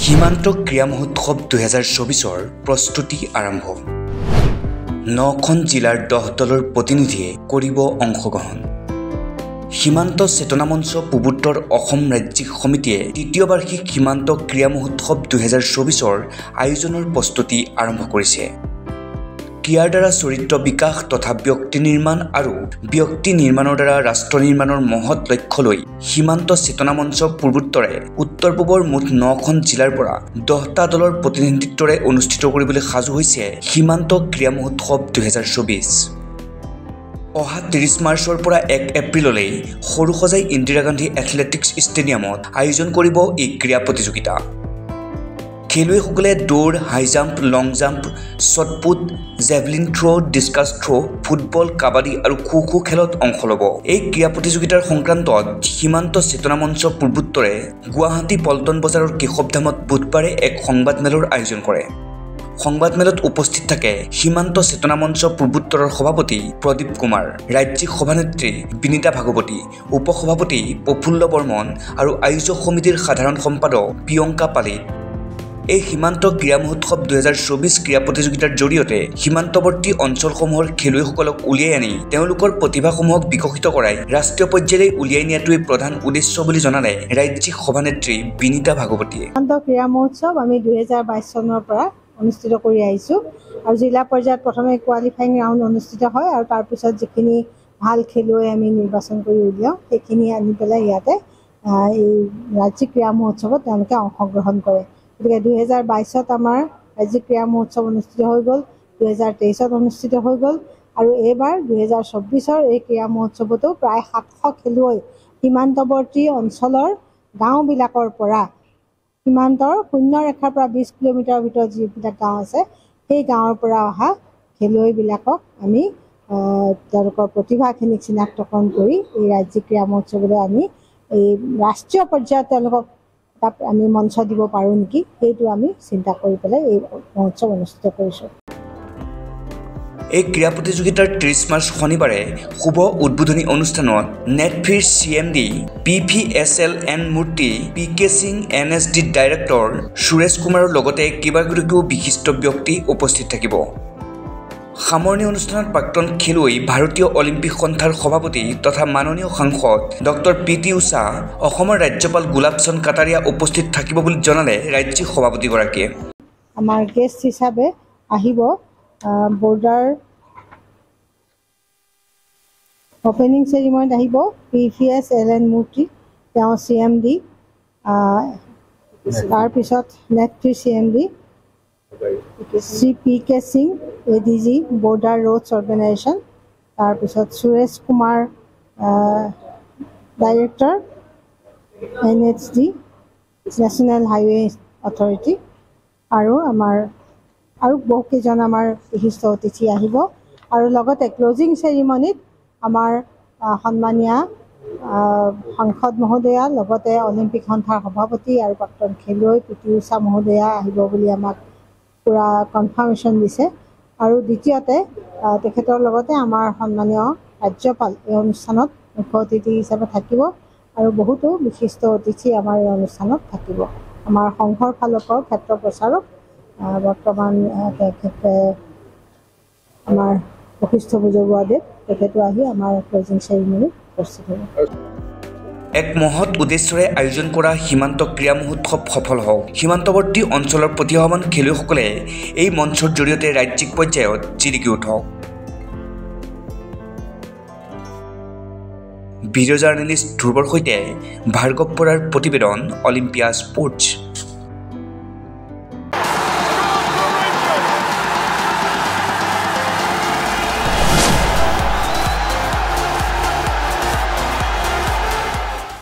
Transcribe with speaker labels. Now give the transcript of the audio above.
Speaker 1: সীমান্ত ক্ৰীড়া মহোৎসৱ 2024 প্ৰস্তুতি আৰম্ভ। 9খন জিলাৰ 10 দলৰ প্ৰতিনিধিয়ে কৰিব অংশগ্ৰহণ। সীমান্ত চেতনা মঞ্চ পূবোত্তৰ অসম ৰাজ্যিক সমিতিয়ে তৃতীয় বাৰ্ষিক সীমান্ত ক্ৰীড়া মহোৎসৱ 2024 আয়োজনৰ প্ৰস্তুতি আৰম্ভ কৰিছে। ক্ৰীড়াৰ দ্বাৰা চৰিত্ৰ বিকাশ তথা ব্যক্তি নিৰ্মাণ আৰু ব্যক্তি নিৰ্মাণৰ দ্বাৰা ৰাষ্ট্ৰ নিৰ্মাণৰ মহৎ লক্ষ্য লৈ সীমান্ত চেতনা মঞ্চ পূৰ্বোত্তৰে উত্তৰ পূবৰ মুঠ 9খন জিলাৰ পৰা 10টা দলৰ প্ৰতিনিধিত্বৰে অনুষ্ঠিত কৰিবলৈ সাজু হৈছে সীমান্ত ক্ৰীড়া মহোৎসৱ 2024। অহা 30 মাৰ্চৰ পৰা 1 এপ্ৰিললৈ সৰুসজাই ইন্দিৰা গান্ধী এথলেটিক্স ষ্টেডিয়ামত আয়োজন কৰিব এই ক্ৰীড়া প্ৰতিযোগিতা। খেলুৱৈসকলে দৌৰ, high jump, long jump, shotput, javelin throw', discus throw', football, kabaddi আৰু খো-খো খেলত অংশ ল'ব। এই ক্ৰীড়া প্ৰতিযোগিতাৰ সংক্ৰান্তত সীমান্ত চেতনা মঞ্চ পূৰ্বোত্তৰে গুৱাহাটী পল্টন বজাৰৰ কেশৱধামত বুধবাৰে এক সংবাদমেলৰ আয়োজন কৰে। সংবাদমেলত উপস্থিত থাকে সীমান্ত চেতনা মঞ্চ পূৰ্বোত্তৰৰ সভাপতি প্ৰদীপ কুমাৰ, ৰাজ্যিক সভানেত্ৰী বিনীতা ভাগৱতী, উপসভাপতি প্ৰফুল্ল বৰ্মন আৰু আয়োজক সমিতিৰ সাধাৰণ সম্পাদক প্ৰিয়ংকা পালিত। এই সীমান্ত ক্ৰীড়া মহোৎসৱ 2024 ক্ৰীড়া প্ৰতিযোগিতাৰ জৰিয়তে সীমান্তৱৰ্তী অঞ্চলসমূহৰ খেলুৱৈসকলক উলিয়াই আনি তেওঁলোকৰ প্ৰতিভাসমূহক বিকশিত কৰাই ৰাষ্ট্ৰীয় পৰ্যায়লৈ উলিয়াই নিয়াটোৱেই প্ৰধান উদ্দেশ্য বুলি জনালে ৰাজ্যিক সভানেত্ৰী বিনীতা ভাগৱতীয়ে।
Speaker 2: সীমান্ত ক্ৰীড়া মহোৎসৱ আমি 2022 চনৰ পৰা অনুষ্ঠিত কৰি আহিছোঁ আৰু জিলা পৰ্যায়ত প্ৰথমে কোৱালিফাইং ৰাউণ্ড অনুষ্ঠিত হয় আৰু তাৰপিছত যিখিনি ভাল খেলুৱৈ আমি নিৰ্বাচন কৰি উলিয়াওঁ সেইখিনি আনি পেলাই ইয়াতে এই ৰাজ্যিক ক্ৰীড়া মহোৎসৱত তেওঁলোকে অংশগ্ৰহণ কৰে। গতিকে 2022ত আমাৰ ৰাজ্যিক ক্ৰীড়া মহোৎসৱ অনুষ্ঠিত হৈ গ'ল, 2023ত অনুষ্ঠিত হৈ গ'ল আৰু এইবাৰ 2024ৰ এই ক্ৰীড়া মহোৎসৱতো প্ৰায় 700 খেলুৱৈ সীমান্তৱৰ্তী অঞ্চলৰ গাঁওবিলাকৰ পৰা সীমান্তৰ শূন্য ৰেখাৰ পৰা 20 কিলোমিটাৰৰ ভিতৰত যিবিলাক গাঁও আছে সেই গাঁৱৰ পৰা অহা খেলুৱৈবিলাকক আমি তেওঁলোকৰ প্ৰতিভাখিনিক চিনাক্তকৰণ কৰি এই ৰাজ্যিক ক্ৰীড়া মহোৎসৱলৈ আমি এই ৰাষ্ট্ৰীয় পৰ্যায়ত তেওঁলোকক আমি মঞ্চ দিব পাৰোঁ নেকি সেইটো আমি চিন্তা কৰি পেলাই এই মহোৎসৱ অনুষ্ঠিত কৰিছোঁ।
Speaker 1: এই ক্ৰীড়া প্ৰতিযোগিতাৰ 30 মাৰ্চ শনিবাৰে শুভ উদ্বোধনী অনুষ্ঠানত নেটফিৰ CMD PVSL N মূৰ্তি, PK Singh NSD director Suresh কুমাৰৰ লগতে কেইবাগৰাকীও বিশিষ্ট ব্যক্তি উপস্থিত থাকিব। সামৰণি অনুষ্ঠানত প্ৰাক্তন খেলুৱৈ, ভাৰতীয় অলিম্পিক সন্থাৰ সভাপতি তথা মাননীয় সাংসদ ডক্টৰ PT ঊষা, অসমৰ ৰাজ্যপাল গোলাপ চন্দ কাটাৰিয়া উপস্থিত থাকিব বুলি জনালে ৰাজ্যিক সভাপতিগৰাকীয়ে।
Speaker 2: আমাৰ গেষ্ট হিচাপে আহিব বৰ্ডাৰ অপেনিং চেৰিমনিত আহিব PVSL N মূৰ্তি, তেওঁ CMD, তাৰপিছত নেটফিৰ CMD PK Singh ADG border roads organisation, তাৰপিছত Suresh Kumar director NHD national highway authority আৰু বহুকেইজন আমাৰ বিশিষ্ট অতিথি আহিব আৰু লগতে ক্লজিং চেৰিমনিত আমাৰ সন্মানীয় সাংসদ মহোদয়া লগতে অলিম্পিক সন্থাৰ সভাপতি আৰু প্ৰাক্তন খেলুৱৈ PT ঊষা মহোদয়া আহিব বুলি আমাক পুৰা কনফাৰ্মেশ্যন দিছে আৰু দ্বিতীয়তে তেখেতৰ লগতে আমাৰ সন্মানীয় ৰাজ্যপাল এই অনুষ্ঠানত মুখ্য অতিথি হিচাপে থাকিব আৰু বহুতো বিশিষ্ট অতিথি আমাৰ এই অনুষ্ঠানত থাকিব। আমাৰ সংঘৰ ফালৰ পৰাও ক্ষেত্ৰ প্ৰচাৰক বৰ্তমান তেখেতে আমাৰ বশিষ্ঠ বুজবুৱাদেৱ তেখেতো আহি আমাৰ ক্লজিং চেৰিমনিত উপস্থিত হ'ব।
Speaker 1: এক মহৎ উদ্দেশ্যৰে আয়োজন কৰা সীমান্ত ক্ৰীড়া মহোৎসৱ সফল হওক। সীমান্তৱৰ্তী অঞ্চলৰ প্ৰতিভাৱান খেলুৱৈসকলে এই মঞ্চৰ জৰিয়তে ৰাজ্যিক পৰ্যায়ত জিলিকি উঠক। ভিডিঅ' জাৰ্নেলিষ্ট ধ্ৰুৱৰ সৈতে ভাৰ্গৱ বৰাৰ প্ৰতিবেদন, অলিম্পিয়া স্পৰ্টছ।